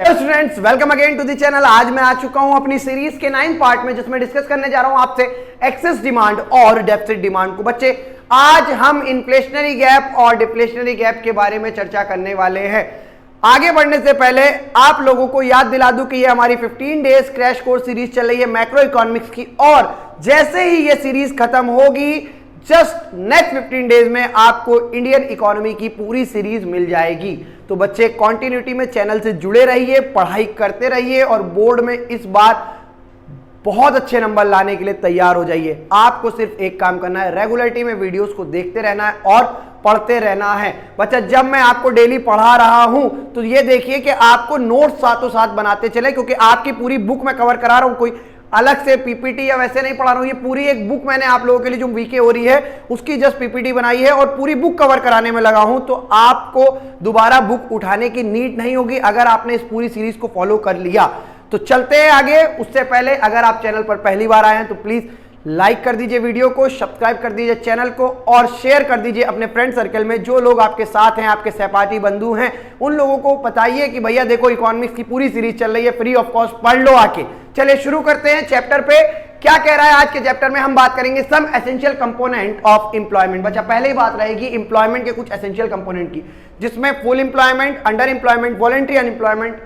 Students, welcome again to the channel. आज मैं आ चुका हूं अपनी सीरीज के 9th पार्ट में, जिसमें डिस्कस करने जा रहा हूं आपसे एक्सेस डिमांड और डेफिसिट डिमांड को। बच्चे, आज हम इन्फ्लेशनरी गैप और डिफ्लेशनरी गैप के बारे में चर्चा करने वाले हैं। आगे बढ़ने से पहले आप लोगों को याद दिला दूं कि ये हमारी 15 डेज क्रैश कोर्स सीरीज चल रही है मैक्रो इकोनॉमिक्स की, और जैसे ही ये सीरीज खत्म होगी जस्ट नेक्स्ट 15 डेज में आपको इंडियन इकोनॉमी की पूरी सीरीज मिल जाएगी। तो बच्चे, कंटिन्यूटी में चैनल से जुड़े रहिए, पढ़ाई करते रहिए और बोर्ड में इस बार बहुत अच्छे नंबर लाने के लिए तैयार हो जाइए। आपको सिर्फ एक काम करना है, रेगुलरिटी में वीडियोस को देखते रहना है और पढ़ते रहना है। बच्चा, जब मैं आपको डेली पढ़ा रहा हूं तो ये देखिए कि आपको नोट्स साथों साथ बनाते चले, क्योंकि आपकी पूरी बुक मैं कवर करा रहा हूं, कोई अलग से पीपीटी या वैसे नहीं पढ़ा रहा हूं। ये पूरी एक बुक मैंने आप लोगों के लिए जो वीके हो रही है उसकी जस्ट पीपीटी बनाई है और पूरी बुक कवर कराने में लगा हूं। तो आपको दोबारा बुक उठाने की नीड नहीं होगी अगर आपने इस पूरी सीरीज को फॉलो कर लिया। तो चलते हैं आगे। उससे पहले अगर आप चैनल पर पहली बार आए हैं तो प्लीज लाइक कर दीजिए वीडियो को, सब्सक्राइब कर दीजिए चैनल को और शेयर कर दीजिए अपने फ्रेंड सर्कल में। जो लोग आपके साथ हैं, आपके सहपाठी बंधु हैं, उन लोगों को बताइए कि भैया देखो इकोनॉमिक्स की पूरी सीरीज चल रही है, फ्री ऑफ कॉस्ट, पढ़ लो आके। चलिए शुरू करते हैं चैप्टर पे। क्या कह रहा है आज के चैप्टर में? हम बात करेंगे सम एसेंशियल कंपोनेंट ऑफ एम्प्लॉयमेंट। बच्चा, पहले ही बात रहेगी एम्प्लॉयमेंट के कुछ एसेंशियल कंपोनेंट की, जिसमें full employment, under employment, voluntary unemployment,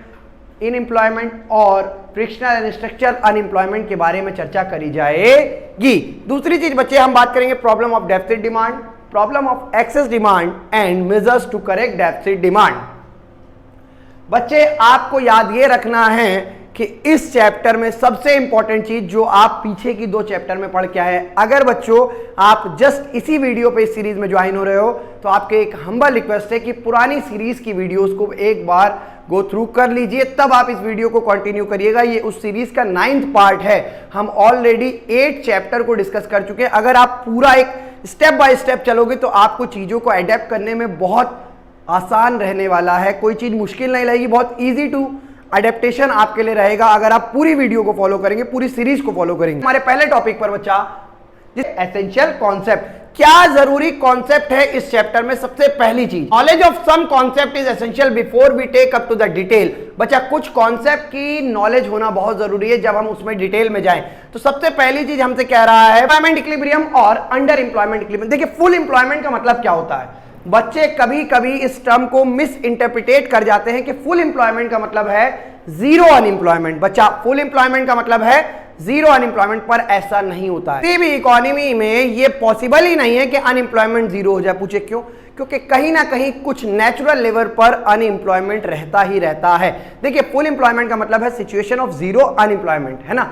in employment और फ्रिक्शनल एंड स्ट्रक्चरल अनएम्प्लॉयमेंट के बारे में चर्चा करी जाएगी। दूसरी चीज बच्चे, हम बात करेंगे problem of deficit demand, problem of excess demand and measures to correct deficit demand. बच्चे, आपको याद ये रखना है कि इस चैप्टर में सबसे इंपॉर्टेंट चीज जो आप पीछे की 2 चैप्टर में पढ़ के आए हैं, अगर बच्चों आप जस्ट इसी वीडियो पे इस सीरीज में ज्वाइन हो रहे हो तो आपके एक हम्बल रिक्वेस्ट है कि पुरानी सीरीज की वीडियोस को एक बार गो थ्रू कर लीजिए, तब आप इस वीडियो को कंटिन्यू करिएगा। ये उस सीरीज का 9th पार्ट है। हम ऑलरेडी 8 चैप्टर को डिस्कस कर चुके हैं। अगर आप पूरा एक स्टेप बाय स्टेप चलोगे तो आपको चीजों को अडेप्ट करने में बहुत आसान रहने वाला है। कोई चीज मुश्किल नहीं लगेगी, बहुत ईजी टू अडेप्टेशन आपके लिए रहेगा अगर आप पूरी वीडियो को फॉलो करेंगे, पूरी सीरीज को फॉलो करेंगे। हमारे पहले टॉपिक पर बच्चा, एसेंशियल कॉन्सेप्ट। क्या जरूरी कॉन्सेप्ट है इस चैप्टर में? सबसे पहली चीज, knowledge of some concept is essential before we take up to the detail. बच्चा, कुछ कॉन्सेप्ट की नॉलेज होना बहुत जरूरी है जब हम उसमें डिटेल में जाएं। तो सबसे पहली चीज हमसे कह रहा है एम्प्लॉयमेंट इक्विलिब्रियम और अंडर एम्प्लॉयमेंट इक्विलिब्रियम। देखिए, फुल एम्प्लॉयमेंट का मतलब क्या होता है? बच्चे कभी कभी इस टर्म को मिस इंटरप्रिटेट कर जाते हैं कि फुल एम्प्लॉयमेंट का मतलब है जीरो अनएम्प्लॉयमेंट। बच्चा, फुल एम्प्लॉयमेंट का मतलब है जीरो अनएम्प्लॉयमेंट, पर ऐसा नहीं होता है। किसी भी इकोनॉमी में ये पॉसिबल ही नहीं है कि अनएम्प्लॉयमेंट जीरो हो जाए। पूछे क्यों? क्योंकि कहीं ना कहीं कुछ नेचुरल लेवल पर अनएम्प्लॉयमेंट रहता ही रहता है। देखिए, फुल एम्प्लॉयमेंट का मतलब है सिचुएशन ऑफ जीरो अनएम्प्लॉयमेंट, है ना।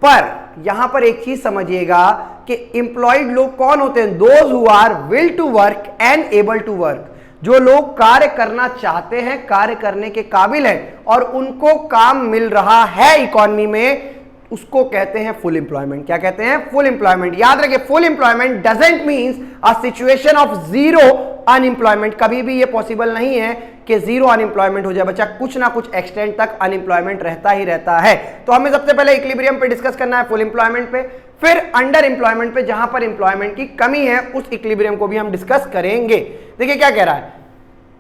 पर यहां पर एक चीज समझिएगा कि एम्प्लॉयड लोग कौन होते हैं? Those who are will to work and able to work. जो लोग कार्य करना चाहते हैं, कार्य करने के काबिल हैं और उनको काम मिल रहा है इकोनॉमी में, उसको कहते हैं फुल एम्प्लॉयमेंट। क्या कहते हैं? Full employment. याद रखिए, full employment doesn't means a situation of zero unemployment. कभी भी ये पॉसिबल नहीं है कि जीरो अनएम्प्लॉयमेंट हो जाए। बच्चा, कुछ ना कुछ एक्सटेंट तक अनएम्प्लॉयमेंट रहता ही रहता है। तो हमें सबसे पहले इक्विलिब्रियम पे डिस्कस करना है, फुल एम्प्लॉयमेंट पे, फिर अंडर एम्प्लॉयमेंट पे जहां पर एम्प्लॉयमेंट की कमी है उस इक्विलिब्रियम को भी हम डिस्कस करेंगे। देखिए क्या कह रहा है,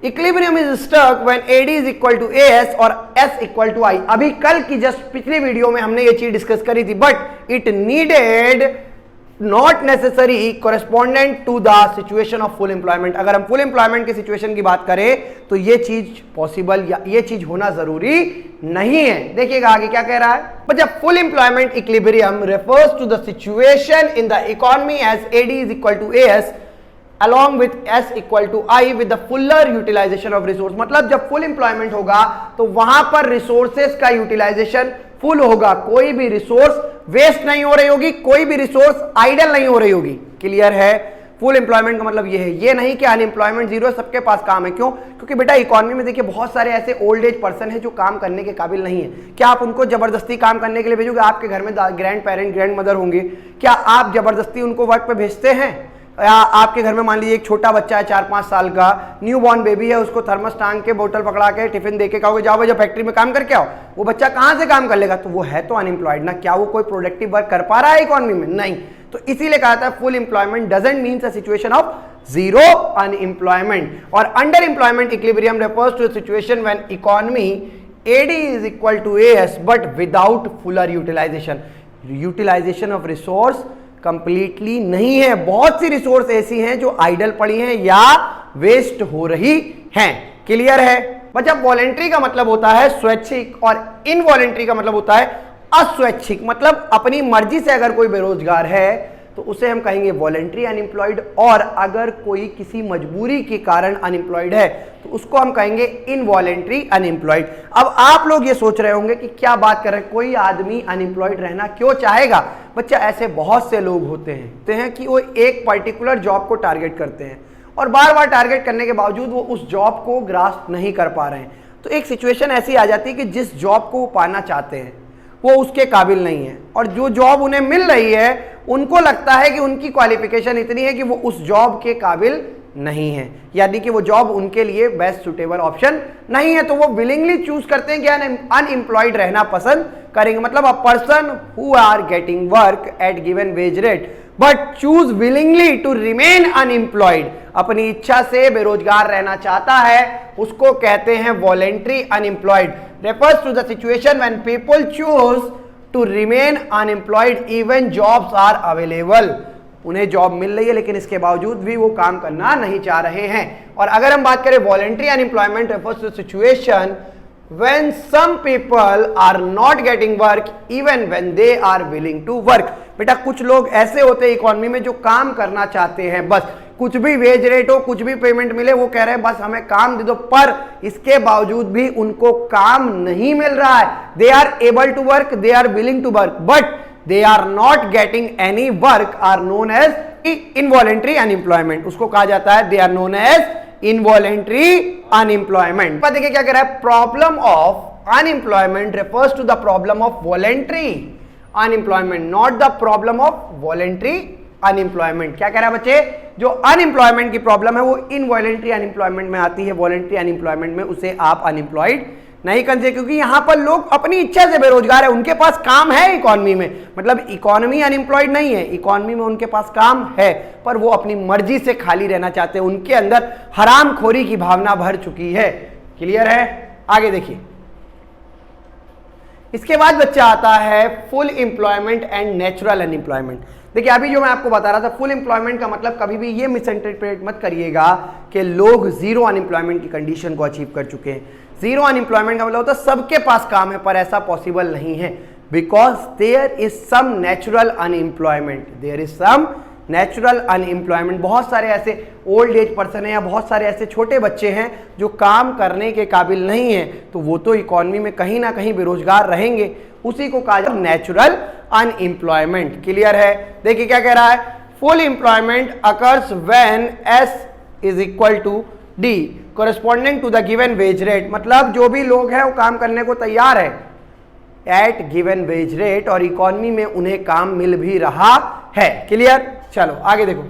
equilibrium is stuck when AD is equal to AS और S इक्वल टू I। अभी कल की जस्ट पिछली वीडियो में हमने ये चीज डिस्कस करी थी, but it needed not necessary correspondent to the situation of full employment. अगर हम फुल एम्प्लॉयमेंट की सिचुएशन की बात करें तो ये चीज पॉसिबल या ये चीज होना जरूरी नहीं है। देखिएगा आगे क्या कह रहा है। बट जब full employment equilibrium refers to the situation in the economy as AD is equal to AS along with S equal to I with the fuller utilization of resource। मतलब जब फुल एम्प्लॉयमेंट होगा तो वहां पर resources का utilisation full होगा, कोई भी रिसोर्स वेस्ट नहीं हो रही होगी, कोई भी रिसोर्स आइडल नहीं हो रही होगी। क्लियर है? फुल एम्प्लॉयमेंट का मतलब ये है, ये नहीं कि अनएम्प्लॉयमेंट जीरो, सबके पास काम है। क्यों? क्योंकि बेटा इकोनॉमी में देखिए बहुत सारे ऐसे ओल्ड एज पर्सन है जो काम करने के काबिल नहीं है। क्या आप उनको जबरदस्ती काम करने के लिए भेजोगे? आपके घर में ग्रैंड पेरेंट, ग्रैंड मदर होंगे, क्या आप जबरदस्ती उनको वर्क पे भेजते हैं? या आपके घर में मान लीजिए एक छोटा बच्चा है 4-5 साल का, न्यू बॉर्न बेबी है, उसको थर्मस टांग के बोतल पकड़ा के टिफिन दे के कहोगे जाओ भाई फैक्ट्री में काम करके आओ, वो बच्चा कहां से काम कर लेगा? तो वो है तो अनएम्प्लॉयड ना। क्या वो कोई प्रोडक्टिव वर्क कर पा रहा है इकोनॉमी में? नहीं। तो इसीलिए कहा था full employment doesn't means a situation of zero unemployment, और under employment equilibrium refers to situation when economy AD is equal to AS but without fuller utilization. Utilisation of resource completely नहीं है, बहुत सी रिसोर्स ऐसी हैं जो idol पड़ी हैं या वेस्ट हो रही हैं। क्लियर है बच्चा? वॉलेंट्री का मतलब होता है स्वैच्छिक और इनवॉलेंट्री का मतलब होता है अस्वैच्छिक, मतलब अपनी मर्जी से अगर कोई बेरोजगार है तो उसे हम कहेंगे वॉलेंट्री अनएम्प्लॉयड, और अगर कोई किसी मजबूरी के कारण अनएम्प्लॉयड है तो उसको हम कहेंगे इनवॉलेंट्री अनएम्प्लॉयड। अब आप लोग ये सोच रहे होंगे कि क्या बात कर रहे हैं, कोई आदमी अनएम्प्लॉयड रहना क्यों चाहेगा? बच्चा ऐसे बहुत से लोग होते हैं कि वो एक पर्टिकुलर जॉब को टारगेट करते हैं और बार बार टारगेट करने के बावजूद वो उस जॉब को ग्रास्प नहीं कर पा रहे हैं। तो एक सिचुएशन ऐसी आ जाती है कि जिस जॉब को वो पाना चाहते हैं वो उसके काबिल नहीं है, और जो जॉब उन्हें मिल रही है उनको लगता है कि उनकी क्वालिफिकेशन इतनी है कि वो उस जॉब के काबिल नहीं है, यानी कि वो जॉब उनके लिए बेस्ट सुटेबल ऑप्शन नहीं है, तो वो विलिंगली चूज करते हैं कि अनएम्प्लॉयड रहना पसंद करेंगे। मतलब a person who are getting work at given wage rate but choose willingly to remain unemployed, अपनी इच्छा से बेरोजगार रहना चाहता है, उसको कहते हैं voluntary unemployed. Refers to the situation when people choose to remain unemployed even jobs are available, उन्हें जॉब मिल रही है लेकिन इसके बावजूद भी वो काम करना नहीं चाह रहे हैं। और अगर हम बात करें voluntary unemployment refers to situation when some people are not getting work even when they are willing to work। बेटा कुछ लोग ऐसे होते हैं इकोनॉमी में जो काम करना चाहते हैं, बस कुछ भी वेज रेट हो, कुछ भी पेमेंट मिले, वो कह रहे हैं बस हमें काम दे दो, पर इसके बावजूद भी उनको काम नहीं मिल रहा है। They are able to work, they are willing to work but they are not getting any work, are known as involuntary unemployment. उसको कहा जाता है they are known as involuntary unemployment. देखिए क्या कह रहा है, problem of unemployment refers to the problem of voluntary unemployment, not the problem of voluntary unemployment. क्या कह रहा है बच्चे, जो अनएम्प्लॉयमेंट की प्रॉब्लम है वो इनवॉलेंट्री अनएम्प्लॉयमेंट में आती है, वॉलेंट्री अनएम्प्लॉयमेंट में उसे आप अनएम्प्लॉयड नहीं कंसीडर, क्योंकि यहां पर लोग अपनी इच्छा से बेरोजगार है, उनके पास काम है इकोनॉमी में, मतलब इकोनॉमी अनएम्प्लॉयड नहीं है, इकोनॉमी में उनके पास काम है पर वो अपनी मर्जी से खाली रहना चाहते हैं, उनके अंदर हरामखोरी की भावना भर चुकी है। क्लियर है? आगे देखिए, इसके बाद बच्चा आता है full employment and natural unemployment. देखिए अभी जो मैं आपको बता रहा था, फुल एम्प्लॉयमेंट का मतलब कभी भी ये मिसइंटरप्रेट मत करिएगा कि लोग जीरो अनएम्प्लॉयमेंट की कंडीशन को अचीव कर चुके हैं। जीरो अनएम्प्लॉयमेंट का मतलब होता है सबके पास काम है, पर ऐसा पॉसिबल नहीं है, because there is some natural unemployment, there is some natural unemployment. बहुत सारे ऐसे ओल्ड एज पर्सन हैं या बहुत सारे ऐसे छोटे बच्चे हैं जो काम करने के काबिल नहीं हैं, तो वो तो इकोनॉमी में कहीं ना कहीं बेरोजगार रहेंगे, उसी को कहा जाता है नेचुरल अनएम्प्लॉयमेंट। क्लियर है? देखिए क्या कह रहा है, full employment occurs when S is equal to D corresponding to the given wage rate, मतलब जो भी लोग हैं वो काम करने को तैयार है एट गिवन वेज रेट और इकोनॉमी में उन्हें काम मिल भी रहा है। क्लियर? चलो आगे देखो,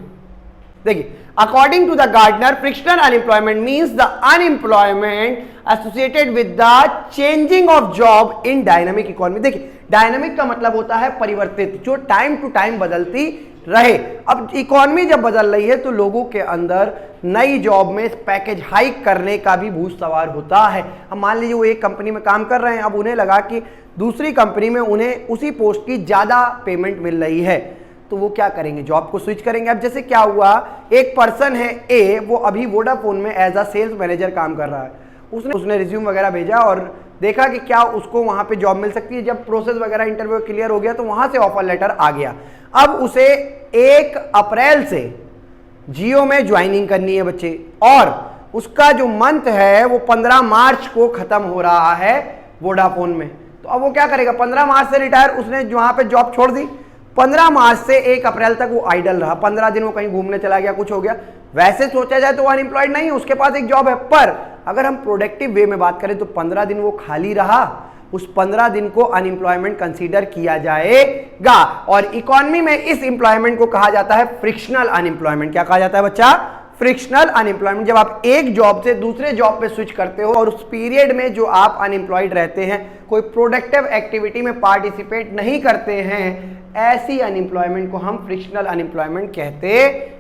देखिए according to the Gardner frictional unemployment means the unemployment associated with the changing of job in dynamic economy. देखिए डायनामिक का मतलब होता है परिवर्तित, जो टाइम टू टाइम बदलती रहे। अब इकोनॉमी जब बदल रही है तो लोगों के अंदर नई जॉब में पैकेज हाइक करने का भी भूत सवार होता है। अब मान लीजिए वो एक कंपनी में काम कर रहे हैं, अब उन्हें लगा कि दूसरी कंपनी में उन्हें उसी पोस्ट की ज़्यादा पेमेंट मिल रही है, तो वो क्या करेंगे, जॉब को स्विच करेंगे। अब जैसे क्या हुआ, एक पर्सन है ए, वो अभी वोडाफोन में एज अ सेल्स मैनेजर काम कर रहा है, उसने रिज्यूम वगैरह भेजा और देखा कि क्या उसको वहाँ पे जॉब मिल सकती है। जब प्रोसेस वगैरह इंटरव्यू क्लियर हो गया तो वहाँ से ऑफर लेटर आ गया। अब उसे 1 अप्रैल से जियो में ज्वाइनिंग करनी है बच्चे, और उसका जो मंथ है वो 15 मार्च को खत्म हो रहा है वोडाफोन में। तो अब वो क्या करेगा, 15 मार्च से रिटायर, उसने वहाँ पे जॉब छोड़ दी, 15 मार्च से 1 अप्रैल तक वो आइडल रहा, 15 दिन वो कहीं घूमने चला गया, कुछ हो गया। वैसे सोचा जाए तो वो अनएम्प्लॉयड नहीं है, उसके पास एक जॉब है, पर अगर हम प्रोडक्टिव वे में बात करें तो 15 दिन वो खाली रहा, उस 15 दिन को अनएम्प्लॉयमेंट कंसीडर किया जाएगा। और इकोनॉमी में इस एम्प्लॉयमेंट को कहा जाता है फ्रिक्शनल अनएम्प्लॉयमेंट। क्या कहा जाता है बच्चा? फ्रिक्शनल अनएम्प्लॉयमेंट, जब आप एक जॉब से दूसरे जॉब पे स्विच करते हो और उस पीरियड में जो आप अनएम्प्लॉयड रहते हैं, कोई प्रोडक्टिव एक्टिविटी में पार्टिसिपेट नहीं करते हैं, ऐसी अनएम्प्लॉयमेंट को हम फ्रिक्शनल अनएम्प्लॉयमेंट कहते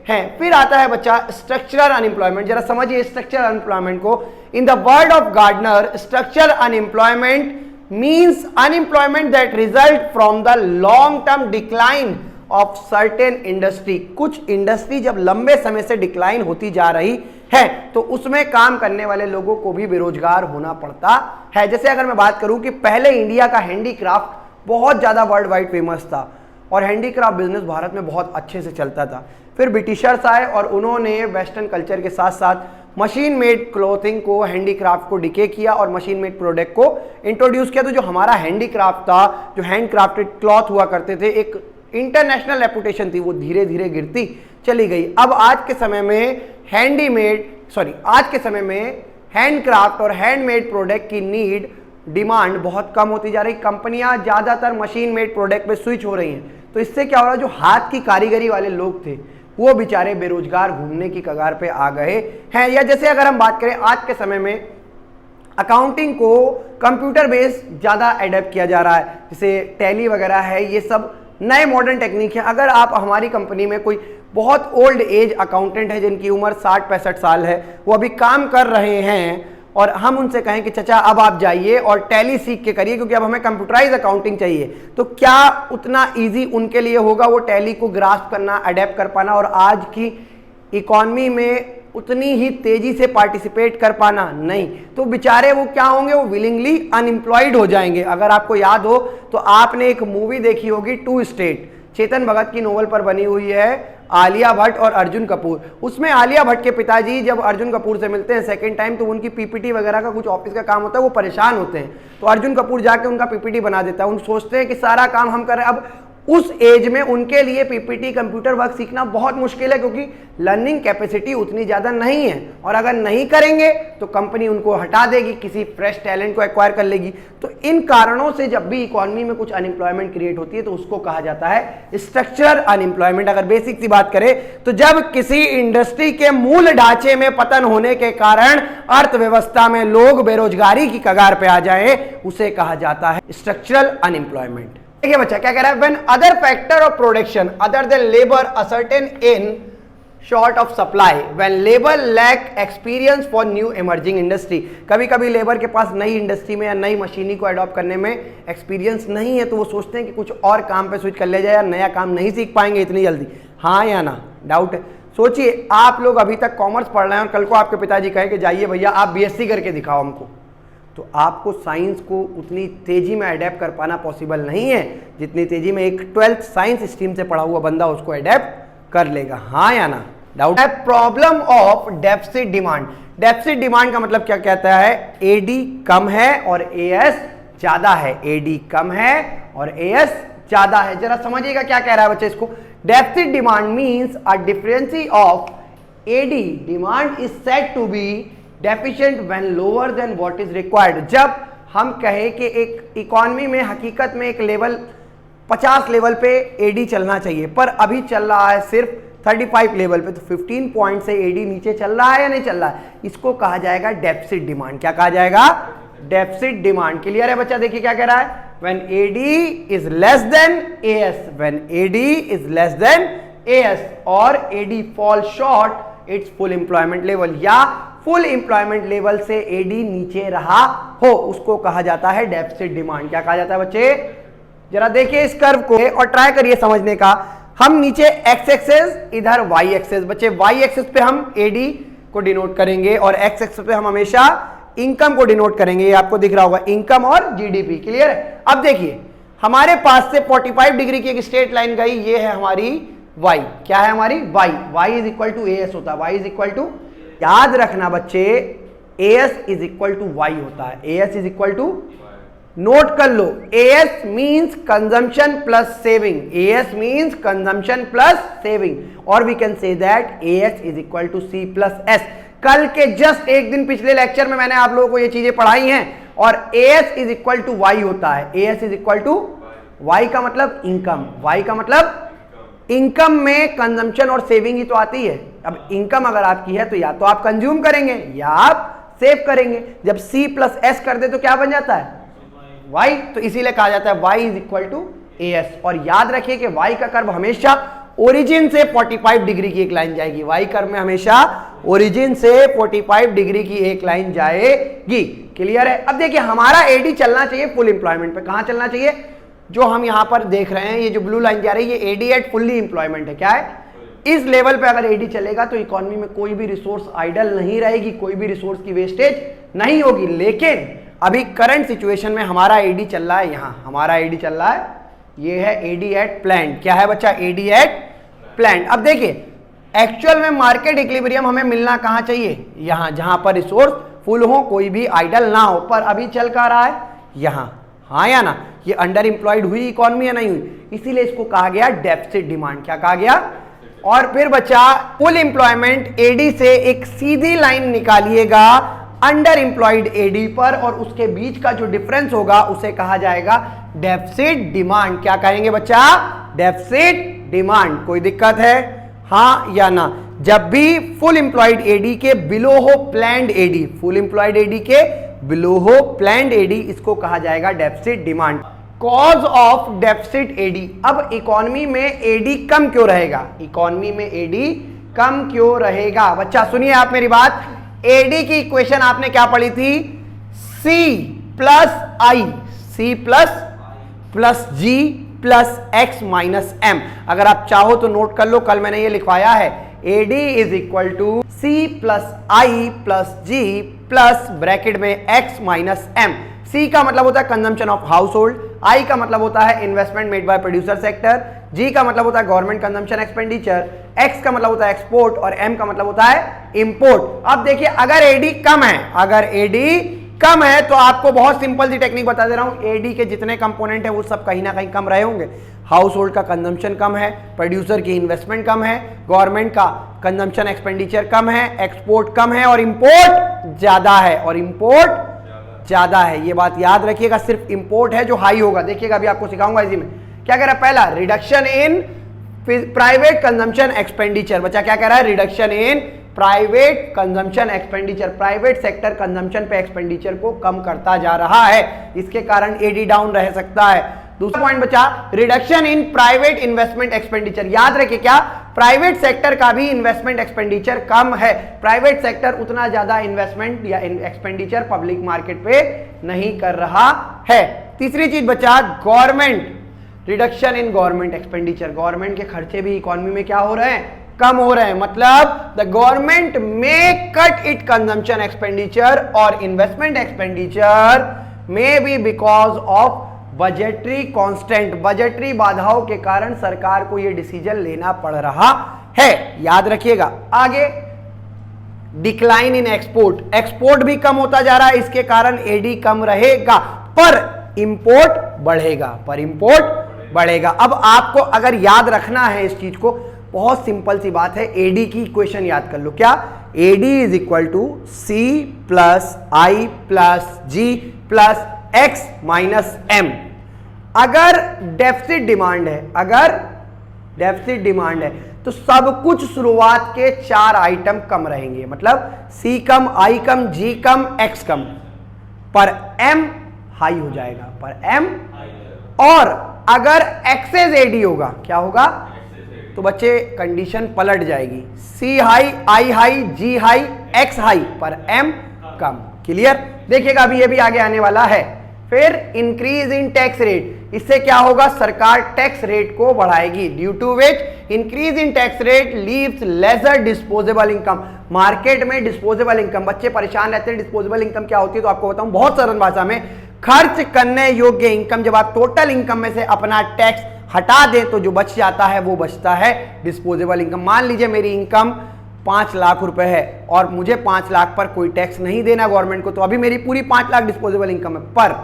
हैं। फिर आता है बच्चा स्ट्रक्चरल अनएम्प्लॉयमेंट। जरा समझिए स्ट्रक्चरल अनएम्प्लॉयमेंट को। In the word of Gardner, structural unemployment means unemployment that result from the long term decline of certain industry। कुछ इंडस्ट्री जब लंबे समय से डिक्लाइन होती जा रही है तो उसमें काम करने वाले लोगों को भी बेरोजगार होना पड़ता है। जैसे अगर मैं बात करूं कि पहले इंडिया का हैंडीक्राफ्ट बहुत ज्यादा वर्ल्ड वाइड फेमस था और हैंडीक्राफ्ट बिजनेस भारत में बहुत अच्छे से चलता था। फिर ब्रिटिशर्स आए और उन्होंने वेस्टर्न कल्चर के साथ साथ मशीन मेड क्लॉथिंग को, हैंडीक्राफ्ट को डिके किया और मशीन मेड प्रोडक्ट को इंट्रोड्यूस किया। तो जो हमारा हैंडीक्राफ्ट था, जो हैंड क्राफ्टेड क्लॉथ हुआ करते थे, एक इंटरनेशनल रेपुटेशन थी, वो धीरे धीरे गिरती चली गई। अब आज के समय में हैंडक्राफ्ट और हैंडमेड प्रोडक्ट की नीड, डिमांड बहुत कम होती जा रही। कंपनियां ज्यादातर मशीन मेड प्रोडक्ट पे स्विच हो रही हैं। तो इससे क्या हो रहा है, जो हाथ की कारीगरी वाले लोग थे वो बेचारे बेरोजगार घूमने की कगार पे आ गए हैं। या जैसे अगर हम बात करें आज के समय में अकाउंटिंग को कंप्यूटर बेस्ड ज़्यादा एडेप्ट किया जा रहा है, जैसे टैली वगैरह है, ये सब नए मॉडर्न टेक्निक है। अगर आप हमारी कंपनी में कोई बहुत ओल्ड एज अकाउंटेंट है जिनकी उम्र 60-65 साल है, वो अभी काम कर रहे हैं और हम उनसे कहें कि चाचा अब आप जाइए और टैली सीख के करिए क्योंकि अब हमें कंप्यूटराइज अकाउंटिंग चाहिए, तो क्या उतना इजी उनके लिए होगा वो टैली को ग्रास्प करना, अडेप्ट कर पाना और आज की इकॉनमी में उतनी ही तेजी से पार्टिसिपेट कर पाना? नहीं। तो बेचारे वो क्या होंगे, वो विलिंगली अनएम्प्लॉयड हो जाएंगे। अगर आपको याद हो तो आपने एक मूवी देखी होगी टू स्टेट, चेतन भगत की नोवेल पर बनी हुई है, आलिया भट्ट और अर्जुन कपूर। उसमें आलिया भट्ट के पिताजी जब अर्जुन कपूर से मिलते हैं सेकंड टाइम, तो उनकी पीपीटी वगैरह का कुछ ऑफिस का काम होता है, वो परेशान होते हैं। तो अर्जुन कपूर जाके उनका पीपीटी बना देता है। उन सोचते हैं कि सारा काम हम कर रहे हैं। अब उस एज में उनके लिए पीपीटी, कंप्यूटर वर्क सीखना बहुत मुश्किल है क्योंकि लर्निंग कैपेसिटी उतनी ज़्यादा नहीं है और अगर नहीं करेंगे तो कंपनी उनको हटा देगी, किसी फ्रेश टैलेंट को एक्वायर कर लेगी। तो इन कारणों से जब भी इकोनॉमी में कुछ अनएम्प्लॉयमेंट क्रिएट होती है तो उसको कहा जाता है स्ट्रक्चरल अनएम्प्लॉयमेंट। अगर बेसिक सी बात करें तो जब किसी इंडस्ट्री के मूल ढांचे में पतन होने के कारण अर्थव्यवस्था में लोग बेरोजगारी की कगार पे आ जाएं, उसे कहा जाता है स्ट्रक्चरल अनएम्प्लॉयमेंट। देखिए बच्चा क्या कह रहा है, when other factor of production other than labour ascertain in short of supply, when labour lack experience for new emerging industry. कभी कभी लेबर के पास नई इंडस्ट्री में या नई मशीनी को अडॉप्ट करने में एक्सपीरियंस नहीं है, तो वो सोचते हैं कि कुछ और काम पे स्विच कर ले जाए, या नया काम नहीं सीख पाएंगे इतनी जल्दी। हाँ या ना? डाउट है? सोचिए आप लोग अभी तक कॉमर्स पढ़ रहे हैं और कल को आपके पिताजी कहे कि जाइए भैया आप बीएससी करके दिखाओ हमको, तो आपको साइंस को उतनी तेजी में अडेप्ट कर पाना पॉसिबल नहीं है जितनी तेजी में एक 12th साइंस स्ट्रीम से पढ़ा हुआ बंदा उसको अडेप्ट कर लेगा। हाँ या ना? डाउट है? Problem of deficit demand. Deficit demand का मतलब क्या कहता है, एडी कम है और एएस ज्यादा है। एडी कम है और एएस ज्यादा है। जरा समझिएगा क्या कह रहा है बच्चे इसको। Deficit demand means a deficiency of AD demand is said to be deficient when lower than what is required. जब हम कहें कि एक इकॉनमी में हकीकत में एक लेवल 50 लेवल पे एडी चलना चाहिए पर अभी चल रहा है सिर्फ 35 लेवल पे, तो 15 पॉइंट से एडी नीचे चल रहा है या नहीं चल रहा है, इसको कहा जाएगा डेफिसिट डिमांड। क्या कहा जाएगा? Deficit demand. क्लियर है बच्चा? देखिए क्या कह रहा है, when AD is less than AS, when AD is less than AS और AD fall short its full employment level, या फुल एम्प्लॉयमेंट लेवल से एडी नीचे रहा हो, उसको कहा जाता है डेफिसिट डिमांड। क्या कहा जाता है बच्चे? जरा देखिए इस कर्व को और ट्राई करिए समझने का। हम नीचे एक्स एक्सेस, इधर वाई एक्सेस। बच्चे वाई एक्सेस पे हम एडी को डिनोट करेंगे और एक्स एक्सेस पे हम हमेशा इनकम को डिनोट करेंगे। ये आपको दिख रहा होगा, इनकम और जीडीपी। क्लियर है? अब देखिए हमारे पास से 45 डिग्री की एक स्ट्रेट लाइन गई, ये है हमारी वाई। क्या है हमारी? Y. Y is equal to AS होता है। वाई इज इक्वल टू, याद रखना बच्चे, AS is equal to Y होता है। AS is equal to, note कर लो, AS means consumption plus saving. AS means consumption plus saving और we can say that AS is equal to C plus S. कल के just एक दिन पिछले लेक्चर में मैंने आप लोगों को ये चीजें पढ़ाई हैं और AS is equal to Y होता है। AS is equal to Y का मतलब इनकम, वाई का मतलब इनकम में कंजम्पशन और सेविंग ही तो आती है। अब इनकम अगर आपकी है तो या तो आप कंज्यूम करेंगे या आप सेव करेंगे। जब C प्लस S कर दे तो क्या बन जाता है? Y। तो इसीलिए कहा जाता है y is equal to AS। और याद रखिए कि y का कर्व हमेशा ओरिजिन से 45 डिग्री की एक लाइन जाएगी। y कर्व में हमेशा ओरिजिन से 45 डिग्री की एक लाइन जाएगी। क्लियर है? अब देखिए हमारा AD चलना चाहिए फुल एम्प्लॉयमेंट पे। कहां चलना चाहिए? जो हम यहां पर देख रहे हैं, ये जो ब्लू लाइन जा रही है, ये AD एट फुल्ली एम्प्लॉयमेंट है। क्या है? इस लेवल पे अगर AD चलेगा तो इकोनॉमी में कोई भी रिसोर्स आइडल नहीं रहेगी, कोई भी रिसोर्स की वेस्टेज नहीं होगी। लेकिन अभी करंट सिचुएशन में हमारा AD चल रहा है, यहां हमारा AD चल रहा है, ये है AD एट प्लांट। क्या है बच्चा? AD at plant. अब देखिए एक्चुअल में मार्केट इक्विलिब्रियम हमें मिलना कहां चाहिए? यहां, जहां पर रिसोर्स फुल हो, कोई भी आइडल ना हो। पर अभी चल कहां रहा है? यहां। हाँ या ना? ये अंडर एम्प्लॉयड हुई इकोनॉमी या नहीं हुई? इसीलिए इसको कहा गया डेफिसिट डिमांड। क्या कहा गया? और फिर बच्चा फुल एम्प्लॉयमेंट AD से एक सीधी लाइन निकालिएगा अंडर एम्प्लॉयड AD पर, और उसके बीच का जो डिफरेंस होगा उसे कहा जाएगा डेफिसिट डिमांड। क्या कहेंगे बच्चा? Deficit demand. कोई दिक्कत है? हाँ या ना? जब भी फुल एम्प्लॉयड AD के बिलो हो planned AD, full employed AD के बिलो हो प्लान्ड AD, इसको कहा जाएगा deficit demand. Cause of deficit AD। अब इकोनॉमी में AD कम क्यों रहेगा? इकोनॉमी में AD कम क्यों रहेगा? बच्चा सुनिए आप मेरी बात। AD की इक्वेशन आपने क्या पढ़ी थी? C plus I, C plus G plus X minus M। अगर आप चाहो तो नोट कर लो, कल मैंने ये लिखवाया है। AD is equal to C plus I plus G plus bracket में X माइनस M। C का मतलब होता है consumption of household, I का मतलब होता है investment made by producer sector, G का मतलब होता है गवर्नमेंट कंजम्पशन एक्सपेंडिचर, X का मतलब होता है एक्सपोर्ट और M का मतलब होता है इंपोर्ट। अब देखिए अगर AD कम है, अगर AD कम है तो आपको बहुत सिंपल सी टेक्निक बता दे रहा हूं। AD के जितने कंपोनेंट है वो सब कहीं ना कहीं कम रहे होंगे। हाउस होल्ड का कंजम्पशन कम है, प्रोड्यूसर की इन्वेस्टमेंट कम है, गवर्नमेंट का कंजम्पशन एक्सपेंडिचर कम है, एक्सपोर्ट कम है और इंपोर्ट ज्यादा है, और इंपोर्ट ज्यादा है। ये बात याद रखिएगा, सिर्फ इंपोर्ट है जो हाई होगा। देखिएगा अभी आपको सिखाऊंगा इसी में। क्या कह रहा है? पहला reduction in private consumption expenditure. बच्चा क्या कह रहा है? Reduction in private consumption expenditure, private sector consumption पे एक्सपेंडिचर को कम करता जा रहा है, इसके कारण AD डाउन रह सकता है। दूसरा पॉइंट बचा reduction in private investment expenditure. याद रखिए क्या? प्राइवेट सेक्टर का भी इन्वेस्टमेंट एक्सपेंडिचर कम है। प्राइवेट सेक्टर उतना ज्यादा इन्वेस्टमेंट या एक्सपेंडिचर पब्लिक मार्केट पे नहीं कर रहा है। तीसरी चीज बचा government, reduction in government expenditure. Government के खर्चे भी इकोनॉमी में क्या हो रहे हैं? कम हो रहे हैं। मतलब द गवर्नमेंट में कट इट कंजम्पशन एक्सपेंडिचर और investment expenditure may be because of budgetary constant. Budgetary बाधाओं के कारण सरकार को यह डिसीजन लेना पड़ रहा है। याद रखिएगा। आगे डिक्लाइन इन एक्सपोर्ट, एक्सपोर्ट भी कम होता जा रहा है, इसके कारण AD कम रहेगा, पर इंपोर्ट बढ़ेगा, पर इंपोर्ट बढ़ेगा। अब आपको अगर याद रखना है इस चीज को, बहुत सिंपल सी बात है। AD की इक्वेशन याद कर लो। क्या? AD is equal to C plus I plus G plus X minus M। अगर डेफिसिट डिमांड है, अगर डेफिसिट डिमांड है तो सब कुछ शुरुआत के 4 आइटम कम रहेंगे। मतलब C come, I come, G come, X कम, पर M हाई हो जाएगा, पर M। और अगर एक्सेस AD होगा, क्या होगा? तो बच्चे कंडीशन पलट जाएगी। C high, I high, G high, X high, पर M कम। क्लियर? देखिएगा अभी ये भी आगे आने वाला है। फिर इंक्रीज इन टैक्स रेट, इससे क्या होगा? सरकार टैक्स रेट को बढ़ाएगी, due to which increase in tax rate leaves lesser disposable income. Market में डिस्पोजेबल इनकम, बच्चे परेशान रहते हैं डिस्पोजेबल इनकम क्या होती है, तो आपको बताऊं बहुत सरल भाषा में। खर्च करने योग्य इनकम, जब आप टोटल इनकम में से अपना टैक्स हटा दें तो जो बच जाता है वो बचता है डिस्पोजेबल इनकम। मान लीजिए मेरी इनकम 5 लाख रुपए है और मुझे 5 लाख पर कोई टैक्स नहीं देना गवर्नमेंट को, तो अभी मेरी पूरी 5 लाख डिस्पोजेबल इनकम है। पर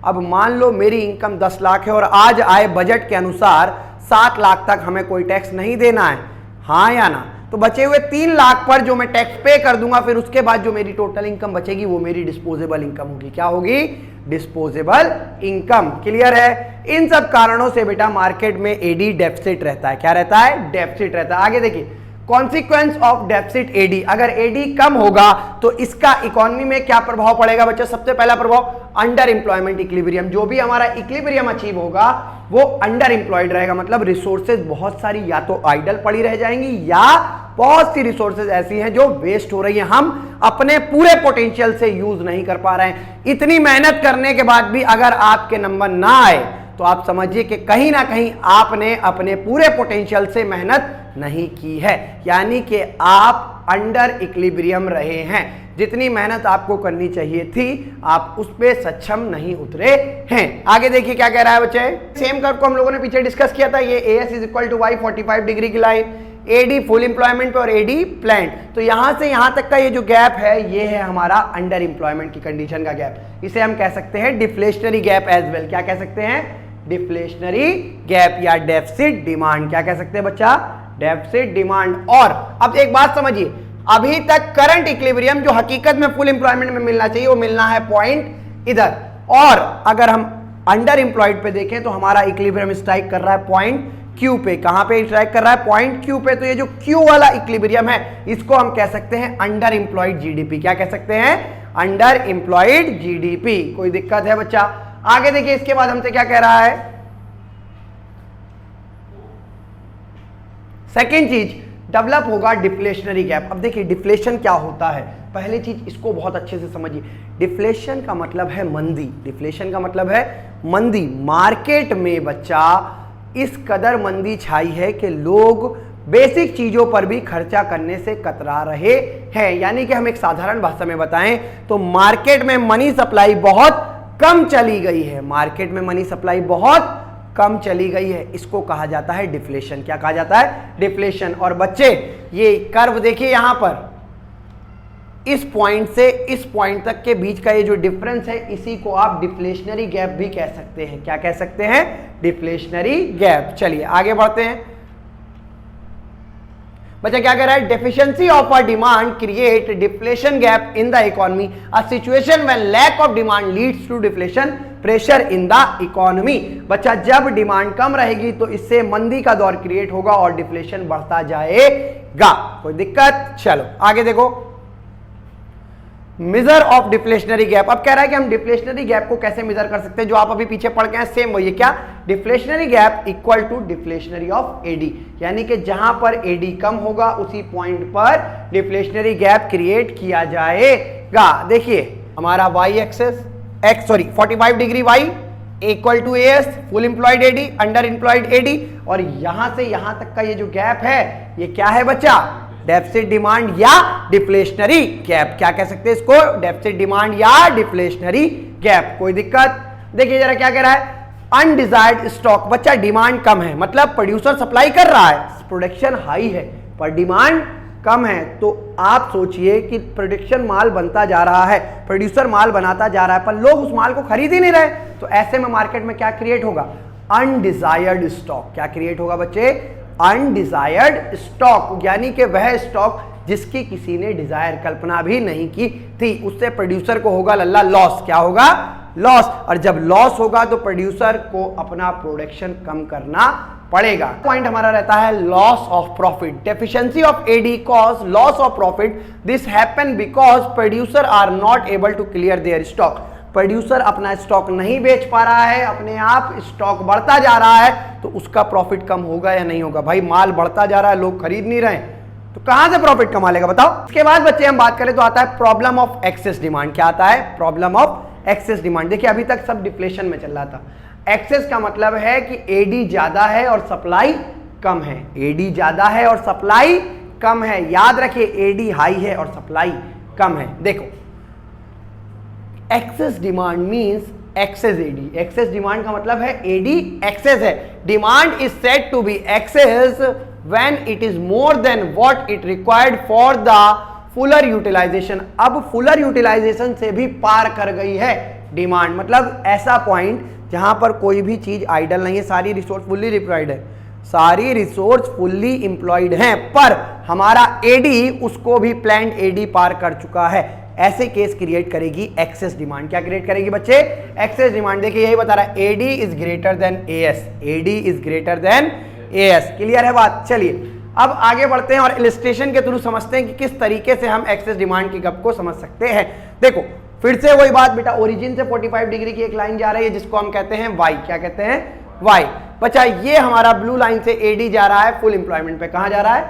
अब मान लो मेरी इनकम 10 लाख है और आज आए बजट के अनुसार 7 लाख तक हमें कोई टैक्स नहीं देना है, हाँ या ना? तो तो बचे हुए 3 लाख पर जो मैं टैक्स पे कर दूंगा, फिर उसके बाद जो मेरी टोटल इनकम बचेगी वो मेरी डिस्पोजेबल इनकम होगी। क्या होगी? Disposable income. क्लियर है? इन सब कारणों से बेटा मार्केट में एडी डेफिसिट रहता है। क्या रहता है? डेफिसिट रहता है। आगे देखिए, कॉन्सिक्वेंस ऑफ डेफिसिट एडी, अगर एडी कम होगा तो इसका इकोनॉमी में क्या प्रभाव पड़ेगा बच्चों? सबसे पहला प्रभाव अंडर एम्प्लॉयमेंट इक्विलिब्रियम, जो भी हमारा इक्विलिब्रियम अचीव होगा वो अंडर एम्प्लॉयड रहेगा, मतलब रिसोर्सेज बहुत सारी या तो आइडल पड़ी रह जाएंगी या बहुत सी रिसोर्सेज ऐसी हैं जो वेस्ट हो रही हैं, हम अपने पूरे पोटेंशियल से यूज नहीं कर पा रहे हैं। इतनी मेहनत करने के बाद भी अगर आपके नंबर ना आए तो आप समझिए कि कहीं ना कहीं आपने अपने पूरे पोटेंशियल से मेहनत नहीं की है, यानी कि आप अंडर इक्विलिब्रियम रहे हैं। जितनी मेहनत आपको करनी चाहिए थी आप उस पे सक्षम नहीं उतरे हैं। आगे देखिए क्या कह रहा है बच्चे, सेम कर्व को हम लोगों ने पीछे डिस्कस किया था। ये AS is equal to Y 45 degree की लाइन, AD फुल एम्प्लॉयमेंट पे और AD प्लांट, तो यहां से यहां तक का ये जो गैप है ये है हमारा अंडर एम्प्लॉयमेंट की कंडीशन का गैप। इसे हम कह सकते हैं डिफ्लेशनरी गैप एज वेल। क्या कह सकते हैं? डिफ्लेशनरी गैप या डेफिसिट डिमांड। क्या कह सकते हैं बच्चा? Deficit demand. और अब एक बात समझिए, अभी तक करंट इक्विलिब्रियम जो हकीकत में फुल एम्प्लॉयमेंट में मिलना चाहिए वो मिलना है पॉइंट इधर, और अगर हम अंडर एम्प्लॉयड पे देखें तो हमारा इक्विलिब्रियम स्ट्राइक कर रहा है पॉइंट क्यू पे। कहां पे स्ट्राइक कर रहा है? पॉइंट क्यू पे। तो ये जो क्यू वाला इक्विलिब्रियम है इसको हम कह सकते हैं अंडर एम्प्लॉयड जीडीपी। क्या कह सकते हैं? Under employed GDP. कोई दिक्कत है बच्चा? आगे देखिए, इसके बाद हमसे क्या कह रहा है, सेकेंड चीज डेवलप होगा डिफ्लेशनरी गैप। अब देखिए डिफ्लेशन क्या होता है, पहली चीज इसको बहुत अच्छे से समझिए। डिफ्लेशन का मतलब है मंदी। डिफ्लेशन का मतलब है मंदी। मार्केट में बच्चा इस कदर मंदी छाई है कि लोग बेसिक चीजों पर भी खर्चा करने से कतरा रहे हैं। यानी कि हम एक साधारण भाषा में बताएं तो मार्केट में मनी सप्लाई बहुत कम चली गई है। मार्केट में मनी सप्लाई बहुत कम चली गई है, इसको कहा जाता है डिफ्लेशन। क्या कहा जाता है? डिफ्लेशन। और बच्चे ये कर्व देखिए, यहां पर इस पॉइंट से इस पॉइंट तक के बीच का ये जो डिफरेंस है इसी को आप डिफ्लेशनरी गैप भी कह सकते हैं। क्या कह सकते हैं? Deflationary gap. चलिए आगे बढ़ते हैं। बच्चा क्या कह रहा है? Deficiency of a demand create deflation gap in the economy, a situation when lack of demand leads to deflation pressure in the economy. बच्चा जब डिमांड कम रहेगी तो इससे मंदी का दौर क्रिएट होगा और डिफ्लेशन बढ़ता जाएगा। कोई दिक्कत? चलो आगे देखो, मेजर ऑफ डिफ्लेशनरी गैप। अब कह रहा है कि हम डिफ्लेशनरी गैप को कैसे मेजर कर सकते हैं, जो आप अभी पीछे पढ़ के हैं सेम वही है। क्या? Deflationary gap equal to deflationary of AD, यानी कि जहां पर एडी कम होगा उसी पॉइंट पर डिफ्लेशनरी गैप क्रिएट किया जाएगा। देखिए हमारा Y axis 45 degree Y equal to S full employed AD under employed AD, और यहां से यहां तक का ये जो गैप है ये क्या है बच्चा? डेफिसिट डिमांड या डिफ्लेशनरी गैप। क्या कह सकते हैं इसको? डेफिसिट डिमांड या डिफ्लेशनरी गैप। कोई दिक्कत? देखिए जरा क्या कह रहा है, अनडिजायर्ड स्टॉक। बच्चा डिमांड कम है, मतलब प्रोड्यूसर सप्लाई कर रहा है, प्रोडक्शन हाई है पर डिमांड कम है। तो आप सोचिए कि प्रोडक्शन माल बनता जा रहा है, प्रोड्यूसर माल बनाता जा रहा है, पर लोग उस माल को खरीद ही नहीं रहे। तो ऐसे में मार्केट में क्या क्रिएट होगा? Undesired stock. क्या क्रिएट होगा बच्चे? अनडिजायर्ड स्टॉक, यानी कि वह स्टॉक जिसकी किसी ने डिजायर कल्पना भी नहीं की थी, उससे प्रोड्यूसर को होगा लल्ला लॉस। क्या होगा? लॉस। और जब लॉस होगा तो प्रोड्यूसर को अपना प्रोडक्शन कम करना पड़ेगा। पॉइंट हमारा रहता है loss of profit. Deficiency of AD cause loss of profit. This happen because producer are not able to clear their stock. Producer अपना स्टॉक नहीं बेच पा रहा है, अपने आप स्टॉक बढ़ता जा रहा है, तो उसका प्रॉफिट कम होगा या नहीं होगा? भाई माल बढ़ता जा रहा है, लोग खरीद नहीं रहे, तो कहां से प्रॉफिट कमा लेगा बताओ? इसके बाद बच्चे हम बात करें तो आता है प्रॉब्लम ऑफ एक्सेस डिमांड। क्या आता है? Problem of excess demand. देखिए अभी तक सब डिफ्लेशन में चल रहा था। एक्सेस का मतलब है कि एडी ज्यादा है और सप्लाई कम है। एडी ज्यादा है और सप्लाई कम है। याद रखिए एडी हाई है और सप्लाई कम है। देखो excess demand means excess AD. Excess demand का मतलब है एडी एक्सेस है। Demand is said to be excess when it is more than what it required for the fuller utilisation. अब फुलर यूटिलाइजेशन से भी पार कर गई है डिमांड, मतलब ऐसा पॉइंट जहां पर कोई भी चीज आइडल नहीं है, सारी रिसोर्स फुल्ली रिक्वायर्ड है, सारी रिसोर्स फुल्ली इंप्लॉयड हैं, पर हमारा एडी उसको भी प्लान्ड एडी पार कर चुका है। ऐसे केस क्रिएट करेगी एक्सेस डिमांड। क्या क्रिएट करेगी बच्चे? Excess demand. देखिए यही बता रहा है, AD is greater than AS, AD is greater than AS. Clear है बात? चलिए अब आगे बढ़ते हैं और इलस्ट्रेशन के थ्रू समझते हैं कि किस तरीके से हम एक्सेस डिमांड की गप को समझ सकते हैं। देखो फिर से वही बात बेटा, ओरिजिन से 45 डिग्री की एक लाइन जा रही है जिसको हम कहते हैं वाई। क्या कहते हैं? वाई। बच्चा ये हमारा ब्लू लाइन से एडी जा रहा है फुल एम्प्लॉयमेंट पे। कहां जा रहा है?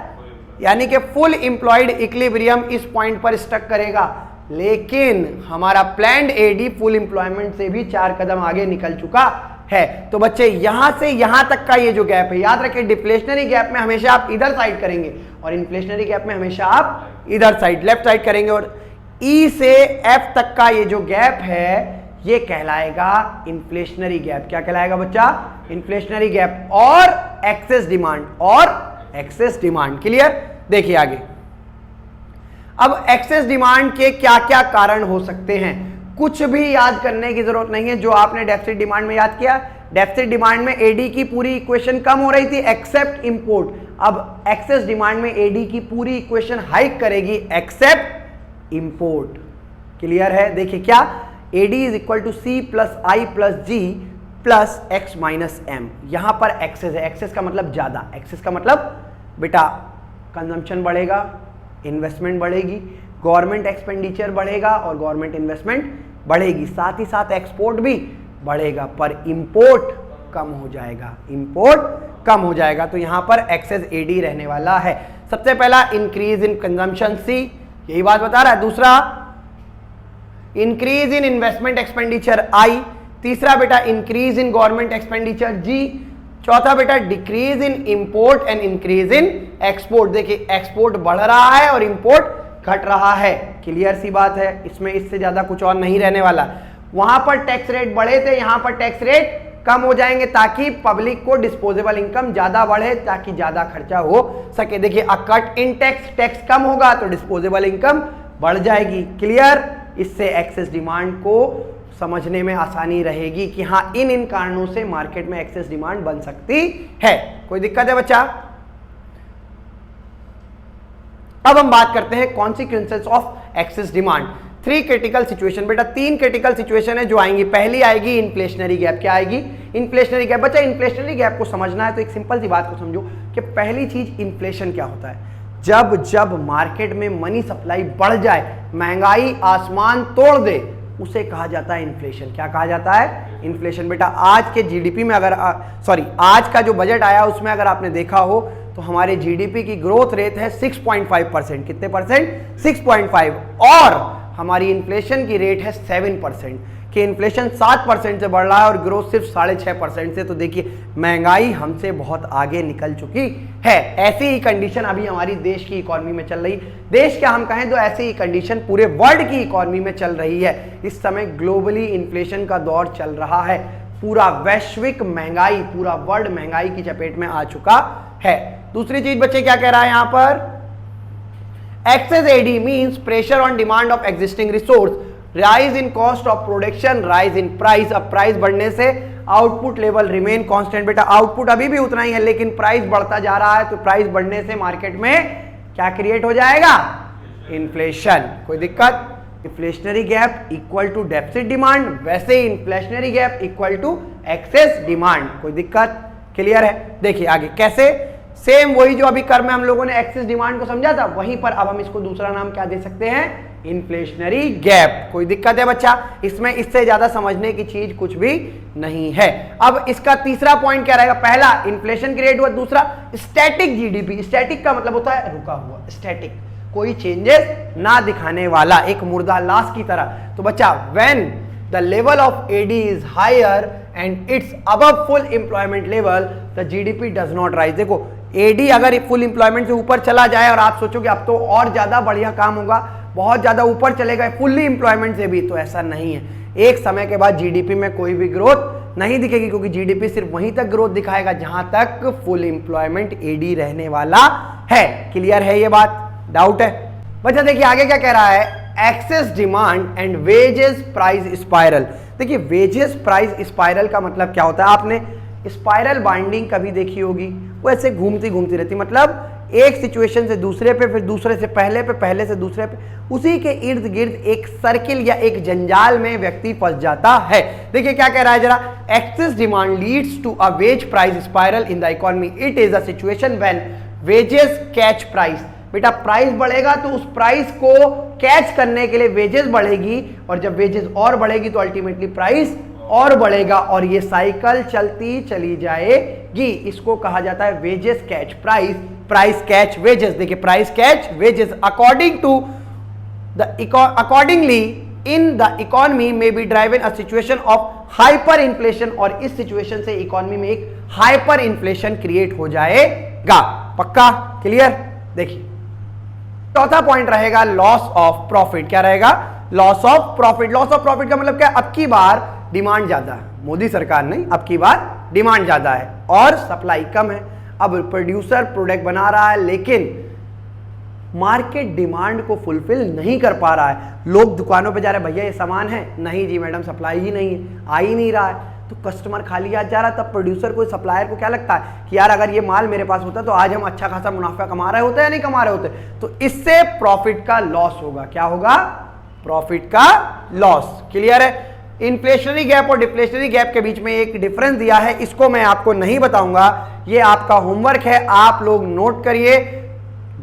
यानी कि फुल एम्प्लॉयड इक्विलिब्रियम इस पॉइंट पर स्टक करेगा, लेकिन हमारा प्लान्ड एडी फुल एम्प्लॉयमेंट से भी 4 कदम आगे निकल चुका है। तो बच्चे यहां से यहां तक का ये जो गैप है, याद रखिए डिफ्लेशनरी गैप में हमेशा आप इधर साइड करेंगे और इन्फ्लेशनरी गैप में हमेशा आप इधर साइड लेफ्ट साइड करेंगे। और ई से एफ तक का ये जो गैप है ये कहलाएगा इन्फ्लेशनरी गैप। क्या कहलाएगा बच्चा? इन्फ्लेशनरी गैप और एक्सेस डिमांड, और एक्सेस डिमांड। क्लियर? देखिए आगे, अब एक्सेस डिमांड के क्या क्या कारण हो सकते हैं, कुछ भी याद करने की जरूरत नहीं है। जो आपने डेफिसिट डिमांड में याद किया, डेफिसिट डिमांड में एडी की पूरी इक्वेशन कम हो रही थी एक्सेप्ट इंपोर्ट। अब एक्सेस डिमांड में एडी की पूरी इक्वेशन हाइक करेगी एक्सेप्ट इंपोर्ट। क्लियर है? देखिए क्या, AD is equal to C plus I plus G plus X minus M. यहां पर एक्सेस है, एक्सेस का मतलब ज्यादा, एक्सेस का मतलब बेटा कंजम्पशन बढ़ेगा, इन्वेस्टमेंट बढ़ेगी, गवर्नमेंट एक्सपेंडिचर बढ़ेगा और गवर्नमेंट इन्वेस्टमेंट बढ़ेगी, साथ ही साथ एक्सपोर्ट भी बढ़ेगा, पर इंपोर्ट कम हो जाएगा, इंपोर्ट कम हो जाएगा। तो यहां पर एक्सेस एडी रहने वाला है। सबसे पहला इंक्रीज इन कंजम्पशन सी, यही बात बता रहा है। दूसरा इंक्रीज इन इन्वेस्टमेंट एक्सपेंडिचर आई। तीसरा बेटा इंक्रीज इन गवर्नमेंट एक्सपेंडिचर जी। चौथा बेटा decrease in import and increase in export. देखिए एक्सपोर्ट बढ़ रहा है और इंपोर्ट घट रहा है। क्लियर सी बात है, इसमें इससे ज्यादा कुछ और नहीं रहने वाला। वहां पर टैक्स रेट बढ़े थे, यहां पर टैक्स रेट कम हो जाएंगे ताकि पब्लिक को डिस्पोजेबल इनकम ज्यादा बढ़े, ताकि ज्यादा खर्चा हो सके। देखिए a cut in tax, tax कम होगा तो डिस्पोजेबल इनकम बढ़ जाएगी। क्लियर? इससे एक्सेस डिमांड को समझने में आसानी रहेगी कि हाँ इन कारणों से मार्केट में एक्सेस डिमांड बन सकती है। कोई दिक्कत है बच्चा? अब हम बात करते हैं consequences of excess demand. 3 critical situation. बेटा 3 क्रिटिकल सिचुएशन है जो आएंगी। पहली आएगी इन्फ्लेशनरी गैप। क्या आएगी? Inflationary gap. बच्चा इन्फ्लेशनरी गैप को समझना है तो एक सिंपल सी बात को समझो कि पहली चीज इन्फ्लेशन क्या होता है। जब जब मार्केट में मनी सप्लाई बढ़ जाए, महंगाई आसमान तोड़ दे, उसे कहा जाता है इन्फ्लेशन। क्या कहा जाता है? इन्फ्लेशन। बेटा आज के जीडीपी में अगर आज का जो बजट आया उसमें अगर आपने देखा हो तो हमारे जीडीपी की ग्रोथ रेट है 6.5%। कितने परसेंट? 6.5। और हमारी इन्फ्लेशन की रेट है 7%। कि इन्फ्लेशन 7% से बढ़ रहा है और ग्रोथ सिर्फ 6.5% से। तो देखिए महंगाई हमसे बहुत आगे निकल चुकी है। ऐसी ही कंडीशन अभी हमारी देश की इकोनॉमी में चल रही, देश क्या हम कहें तो ऐसी ही कंडीशन पूरे वर्ल्ड की इकोनॉमी में चल रही है। इस समय ग्लोबली इन्फ्लेशन का दौर चल रहा है। पूरा वैश्विक महंगाई, पूरा वर्ल्ड महंगाई की चपेट में आ चुका है। दूसरी चीज बच्चे क्या कह रहा है यहां पर? Excess AD means pressure on demand of existing resource, rise in cost of production, rise in price. अब प्राइस बढ़ने से आउटपुट लेवल रिमेन कांस्टेंट। बेटा आउटपुट अभी भी उतना ही है लेकिन प्राइस बढ़ता जा रहा है, तो प्राइस बढ़ने से मार्केट में क्या क्रिएट हो जाएगा? इन्फ्लेशन। कोई दिक्कत? Inflationary gap equal to deficit demand, वैसे ही inflationary gap equal to excess demand. कोई दिक्कत? क्लियर है? देखिए आगे कैसे, सेम वही जो अभी कर्म में हम लोगों ने एक्सेस डिमांड को समझा था, वहीं पर अब हम इसको दूसरा नाम क्या दे सकते हैं? Inflationary gap. कोई दिक्कत है बच्चा? इसमें इससे ज्यादा समझने की चीज कुछ भी नहीं है। अब इसका तीसरा पॉइंट क्या रहेगा? पहला इन्फ्लेशन क्रिएट हुआ, दूसरा स्टैटिक जीडीपी। स्टैटिक का मतलब होता है रुका हुआ, स्टैटिक, कोई चेंजेस ना दिखाने वाला, एक मुर्दा लाश की तरह। तो बच्चा when the level of AD is higher and it's above full employment level, the GDP does not rise. देखो एडी अगर फुल एम्प्लॉयमेंट से ऊपर चला जाए और आप सोचो कि अब तो और ज्यादा बढ़िया काम होगा, बहुत ज्यादा ऊपर चलेगा फुल्ली एम्प्लॉयमेंट से भी, तो ऐसा नहीं है। एक समय के बाद जीडीपी में कोई भी ग्रोथ नहीं दिखेगी, क्योंकि जीडीपी सिर्फ वहीं तक ग्रोथ दिखाएगा जहां तक फुल एम्प्लॉयमेंट एडी रहने वाला है। क्लियर है ये बात? डाउट है बच्चा? देखिए आगे क्या कह रहा है, access demand and wages price spiral. देखिए वेजेस प्राइस स्पाइरल का मतलब क्या होता है? आपने स्पाइरल बाइंडिंग कभी देखी होगी, वो ऐसे घूमती घूमती रहती, मतलब एक सिचुएशन से दूसरे पे, फिर दूसरे से पहले पे, पहले से दूसरे पे, उसी के इर्द गिर्द एक सर्किल या एक जंजाल में व्यक्ति फंस जाता है। देखिए क्या कह रहा है जरा, excess demand leads to a wage price spiral in the economy, it is a situation when wages catch price. बेटा प्राइस बढ़ेगा तो उस प्राइस को कैच करने के लिए वेजेस बढ़ेगी, और जब वेजेस और बढ़ेगी तो अल्टीमेटली प्राइस और बढ़ेगा, और ये साइकिल चलती चली जाएगी। इसको कहा जाता है wages catch price, price catch wages. देखिए price catch wages accordingly in the economy may be driven a situation of hyper inflation, और इस सिचुएशन से इकोनॉमी में एक हाइपर इन्फ्लेशन क्रिएट हो जाएगा। पक्का क्लियर? देखिए चौथा पॉइंट रहेगा लॉस ऑफ प्रॉफिट। क्या रहेगा? Loss of profit. Loss of profit का मतलब क्या? अब की बार डिमांड ज्यादा है, मोदी सरकार नहीं, अब की बार डिमांड ज्यादा है और सप्लाई कम है। अब प्रोड्यूसर प्रोडक्ट बना रहा है लेकिन मार्केट डिमांड को फुलफिल नहीं कर पा रहा है। लोग दुकानों पे जा रहे हैं, भैया ये सामान है, नहीं जी मैडम सप्लाई ही नहीं है, आ ही नहीं रहा है, तो कस्टमर खाली हाथ जा रहा है। तब प्रोड्यूसर को, सप्लायर को क्या लगता है कि यार अगर ये माल मेरे पास होता तो आज हम अच्छा खासा मुनाफा कमा रहे होते या नहीं कमा रहे होते। तो इससे प्रॉफिट का लॉस होगा। क्या होगा? प्रॉफिट का लॉस। क्लियर है? इन्फ्लेशनरी गैप और डिफ्लेशनरी गैप के बीच में एक डिफरेंस दिया है, इसको मैं आपको नहीं बताऊंगा, ये आपका होमवर्क है, आप लोग नोट करिए।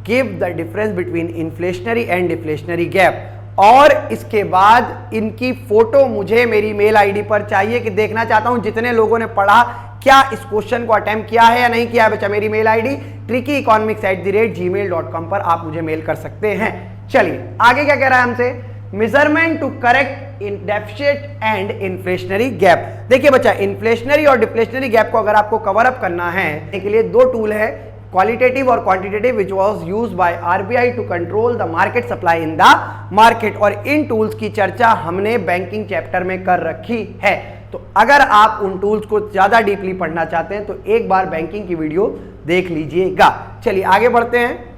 Give the difference between inflationary and deflationary gap, और इसके बाद इनकी फोटो मुझे मेरी मेल आईडी पर चाहिए, कि देखना चाहता हूं जितने लोगों ने पढ़ा क्या इस क्वेश्चन को अटेम्प्ट किया है या नहीं किया है। बच्चा मेरी मेल आईडी trickeyeconomics@gmail.com पर आप मुझे मेल कर सकते हैं। चलिए आगे क्या कह रहा है हमसे, measurement to correct in deficit and inflationary gap. देखिए बच्चा इन्फ्लेशनरी और डिफ्लेशनरी गैप को अगर आपको कवर अप करना है, इसके लिए दो टूल है, क्वालिटेटिव और quantitative, which was used by RBI to control the market supply in the market. और इन टूल्स की चर्चा हमने बैंकिंग चैप्टर में कर रखी है। तो अगर आप उन टूल्स को ज्यादा डीपली पढ़ना चाहते हैं तो एक बार बैंकिंग की वीडियो देख लीजिएगा। चलिए आगे बढ़ते हैं।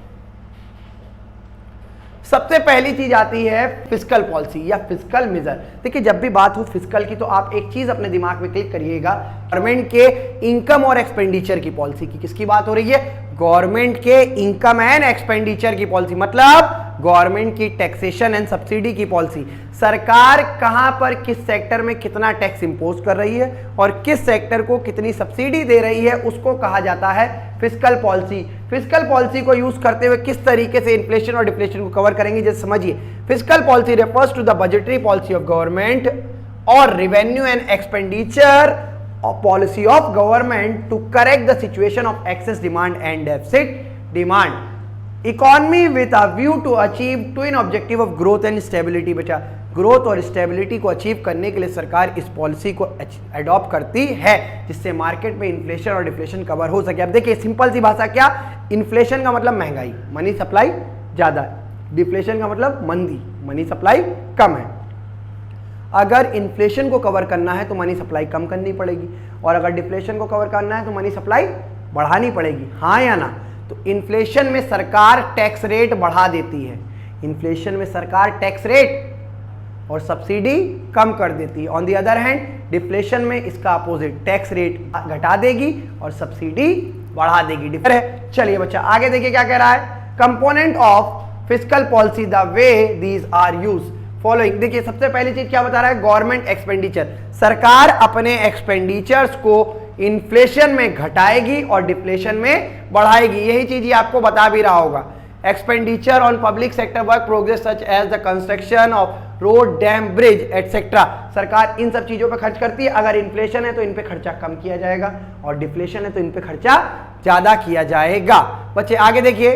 सबसे पहली चीज आती है फिस्कल पॉलिसी या फिस्कल मेजर। देखिए जब भी बात हो फिस्कल की तो आप एक चीज अपने दिमाग में क्लिक करिएगा, गवर्नमेंट के इनकम और एक्सपेंडिचर की पॉलिसी की। किसकी बात हो रही है? गवर्नमेंट के इनकम एंड एक्सपेंडिचर की पॉलिसी, मतलब गवर्नमेंट की टैक्सेशन एंड सब्सिडी की पॉलिसी। सरकार कहां पर किस सेक्टर में कितना टैक्स इंपोज कर रही है और किस सेक्टर को कितनी सब्सिडी दे रही है, उसको कहा जाता है फिस्कल पॉलिसी। फिस्कल पॉलिसी को यूज करते हुए किस तरीके से इन्फ्लेशन और डिफ्लेशन को कवर करेंगे, जैसे समझिए। Fiscal policy refers to the budgetary policy of government और revenue and expenditure policy of government to correct the situation of excess demand and deficit demand economy with a view to achieve twin objective of growth and stability। बचा growth और stability को achieve करने के लिए सरकार इस policy को adopt करती है, जिससे मार्केट में इन्फ्लेशन और डिफ्लेशन कवर हो सके। अब देखिए सिंपल सी भाषा, क्या इन्फ्लेशन का मतलब महंगाई, मनी सप्लाई ज्यादा, डिफ्लेशन का मतलब मंदी, मनी सप्लाई कम है। अगर इन्फ्लेशन को कवर करना है तो मनी सप्लाई कम करनी पड़ेगी, और अगर डिफ्लेशन को कवर करना है तो मनी सप्लाई बढ़ानी पड़ेगी, हाँ या ना। तो इन्फ्लेशन में सरकार टैक्स रेट बढ़ा देती है, इन्फ्लेशन में सरकार टैक्स रेट और सब्सिडी कम कर देती है। On the other hand deflation में इसका अपोजिट, टैक्स रेट घटा देगी और सब्सिडी बढ़ा देगी। डिफर है। चलिए बच्चा आगे देखिए क्या कह रहा है, component of fiscal policy the way these are used following. देखिए सबसे पहली चीज क्या बता रहा है, गवर्नमेंट एक्सपेंडिचर। सरकार अपने एक्सपेंडिचर्स को इन्फ्लेशन में घटाएगी और डिफ्लेशन में बढ़ाएगी, यही चीज ये आपको बता भी रहा होगा। Expenditure on public sector work progress such as the construction of road, dam, bridge etcetera. सरकार इन सब चीजों पर खर्च करती है। अगर इन्फ्लेशन है तो इन पे खर्चा कम किया जाएगा और डिफ्लेशन है तो इन पे खर्चा ज्यादा किया जाएगा। बच्चे आगे देखिए,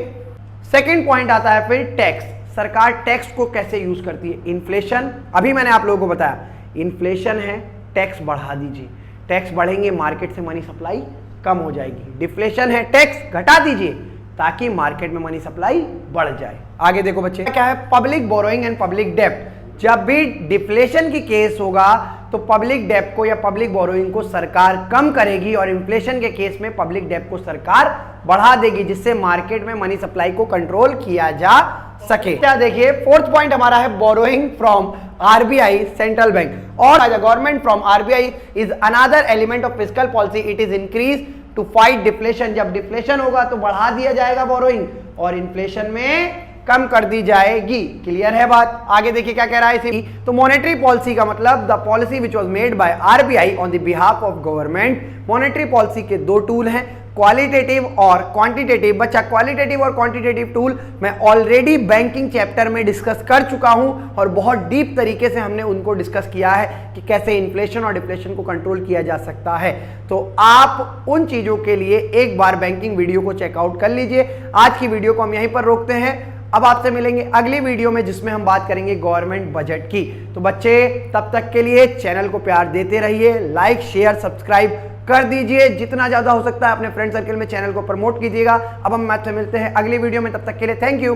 सेकेंड पॉइंट आता है फिर टैक्स। सरकार टैक्स को कैसे यूज करती है, इन्फ्लेशन, अभी मैंने आप लोगों को बताया इन्फ्लेशन है, टैक्स बढ़ा दीजिए, टैक्स बढ़ेंगे मार्केट से मनी सप्लाई कम हो जाएगी। डिफ्लेशन है, टैक्स घटा दीजिए ताकि मार्केट में मनी सप्लाई बढ़ जाए। आगे देखो बच्चे क्या है, पब्लिक बोरोइंग एंड पब्लिक डेब्ट। जब भी डिफ्लेशन की केस होगा तो पब्लिक डेब्ट को या पब्लिक बोरोइंग को सरकार कम करेगी और इन्फ्लेशन के केस में पब्लिक डेब्ट को सरकार बढ़ा देगी, जिससे मार्केट में मनी सप्लाई को कंट्रोल किया जा सके। क्या देखिए फोर्थ पॉइंट हमारा है borrowing from RBI central bank और government from RBI is another element of fiscal policy. It is increase to fight deflation. जब डिफ्लेशन होगा तो बढ़ा दिया जाएगा बोरोइंग और इन्फ्लेशन में कम कर दी जाएगी। क्लियर है बात? आगे देखिए क्या कह रहा है इसे। तो मॉनेटरी पॉलिसी का मतलब the policy which was made by RBI on the behalf of government. Monetary policy के दो टूल हैं, क्वालिटेटिव और क्वांटिटेटिव। बच्चा क्वालिटेटिव और क्वांटिटेटिव टूल मैं ऑलरेडी बैंकिंग चैप्टर में डिस्कस कर चुका हूं और बहुत डीप तरीके से हमने उनको डिस्कस किया है कि कैसे इन्फ्लेशन और डिफ्लेशन को कंट्रोल किया जा सकता है। तो आप उन चीजों के लिए एक बार बैंकिंग वीडियो को चेकआउट कर लीजिए। आज की वीडियो को हम यहीं पर रोकते हैं। अब आपसे मिलेंगे अगली वीडियो में जिसमें हम बात करेंगे गवर्नमेंट बजट की। तो बच्चे तब तक के लिए चैनल को प्यार देते रहिए, लाइक शेयर सब्सक्राइब कर दीजिए, जितना ज्यादा हो सकता है अपने फ्रेंड सर्कल में चैनल को प्रमोट कीजिएगा। अब हम मैथ से मिलते हैं अगली वीडियो में, तब तक के लिए थैंक यू।